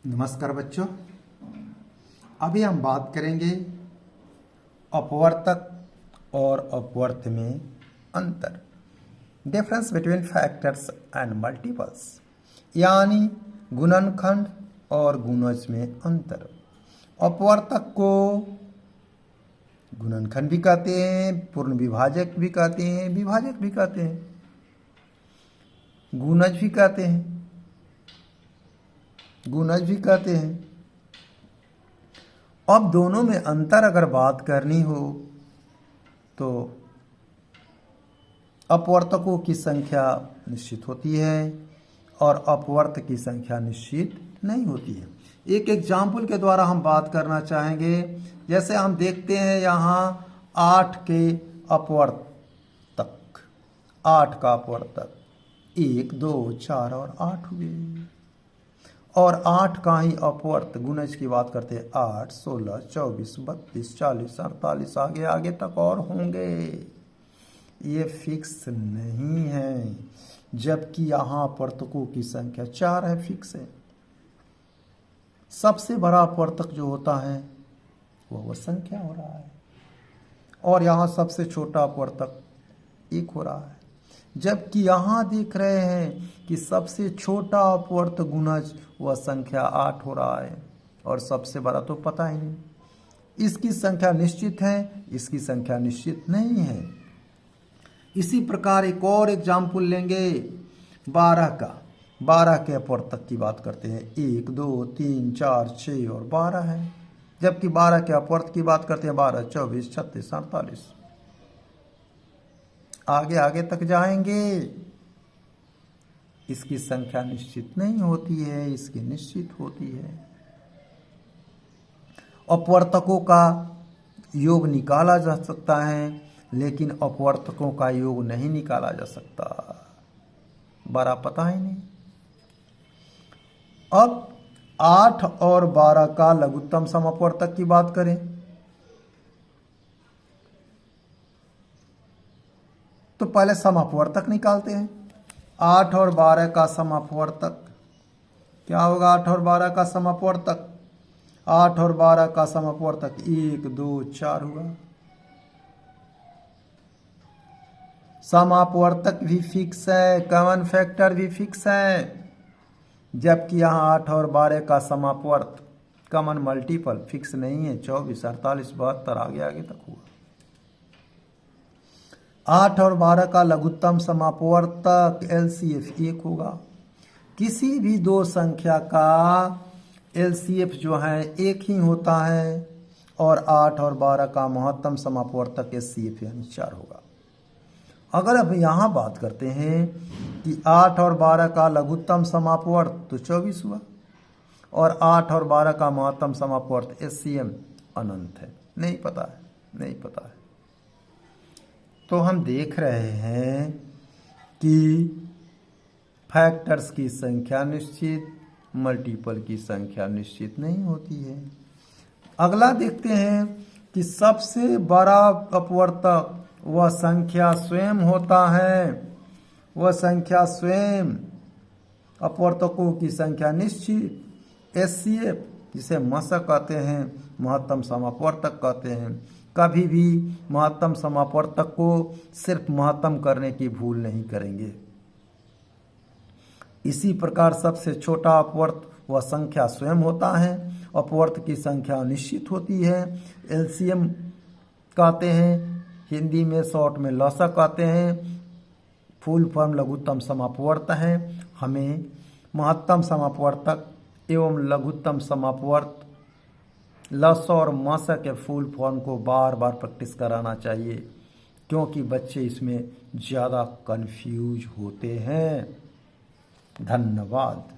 नमस्कार बच्चों। अभी हम बात करेंगे अपवर्तक और अपवर्त में अंतर, difference between factors and multiples, यानी गुणनखंड और गुणज में अंतर। अपवर्तक को गुणनखंड भी कहते हैं, पूर्ण विभाजक भी कहते हैं, विभाजक भी कहते हैं, गुणज भी कहते हैं, गुणज भी कहते हैं। अब दोनों में अंतर अगर बात करनी हो तो अपवर्तकों की संख्या निश्चित होती है और अपवर्त की संख्या निश्चित नहीं होती है। एक एग्जाम्पल के द्वारा हम बात करना चाहेंगे। जैसे हम देखते हैं यहाँ 8 के अपवर्तक, 8 का अपवर्तक 1, 2, 4 और 8 हुए, और 8 का ही अपवर्त गुणज की बात करते हैं 8, 16, 24, 32, 40, 48 आगे आगे तक और होंगे। ये फिक्स नहीं है, जबकि यहाँ अपवर्तकों की संख्या 4 है, फिक्स है। सबसे बड़ा अपवर्तक जो होता है वह संख्या हो रहा है, और यहाँ सबसे छोटा अपवर्तक 1 हो रहा है। जबकि यहाँ देख रहे हैं कि सबसे छोटा अपवर्त गुणज वह संख्या 8 हो रहा है, और सबसे बड़ा तो पता ही नहीं। इसकी संख्या निश्चित है, इसकी संख्या निश्चित नहीं है। इसी प्रकार एक और एग्जाम्पल लेंगे 12 का। 12 के अपवर्तक की बात करते हैं, 1, 2, 3, 4, 6 और 12 है। जबकि 12 के अपवर्त की बात करते हैं 12, 24, 36, 48 आगे आगे तक जाएंगे। इसकी संख्या निश्चित नहीं होती है, इसकी निश्चित होती है। अपवर्तकों का योग निकाला जा सकता है, लेकिन अपवर्तकों का योग नहीं निकाला जा सकता, बड़ा पता ही नहीं। अब 8 और 12 का लघुत्तम समअपवर्तक की बात करें तो पहले समअपवर्तक निकालते हैं। 8 और 12 का समअपवर्तक क्या होगा? 8 और 12 का समअपवर्तक, 8 और 12 का समअपवर्तक 1, 2, 4 हुआ। समअपवर्तक भी फिक्स है, कॉमन फैक्टर भी फिक्स है, जबकि यहाँ 8 और 12 का समअपवर्त कॉमन मल्टीपल फिक्स नहीं है। 24, 48, 72 आगे आगे तक हुआ। 8 और 12 का लघुत्तम समअपवर्तक LCF 1 होगा। किसी भी दो संख्या का LCF जो है 1 ही होता है, और 8 और 12 का महत्तम समअपवर्तक SCF यानी 4 होगा। अगर अब यहाँ बात करते हैं कि 8 और 12 का लघुत्तम समअपवर्त तो 24 हुआ, और 8 और 12 का महत्तम समअपवर्त SCM अनंत है, नहीं पता है, नहीं पता है। तो हम देख रहे हैं कि फैक्टर्स की संख्या निश्चित, मल्टीपल की संख्या निश्चित नहीं होती है। अगला देखते हैं कि सबसे बड़ा अपवर्तक वह संख्या स्वयं होता है, वह संख्या स्वयं। अपवर्तकों की संख्या निश्चित SCF, जिसे मशक कहते हैं, महत्तम समअपवर्तक कहते हैं। कभी भी महत्तम समअपवर्तक को सिर्फ महत्तम करने की भूल नहीं करेंगे। इसी प्रकार सबसे छोटा अपवर्त वह संख्या स्वयं होता है, अपवर्त की संख्या निश्चित होती है। LCM कहते हैं, हिंदी में शॉर्ट में लसक कहते हैं, फुल फॉर्म लघुत्तम समअपवर्त है। हमें महत्तम समअपवर्तक एवं लघुत्तम समअपवर्त लस और मस के फुल फॉर्म को बार बार प्रैक्टिस कराना चाहिए, क्योंकि बच्चे इसमें ज़्यादा कंफ्यूज होते हैं। धन्यवाद।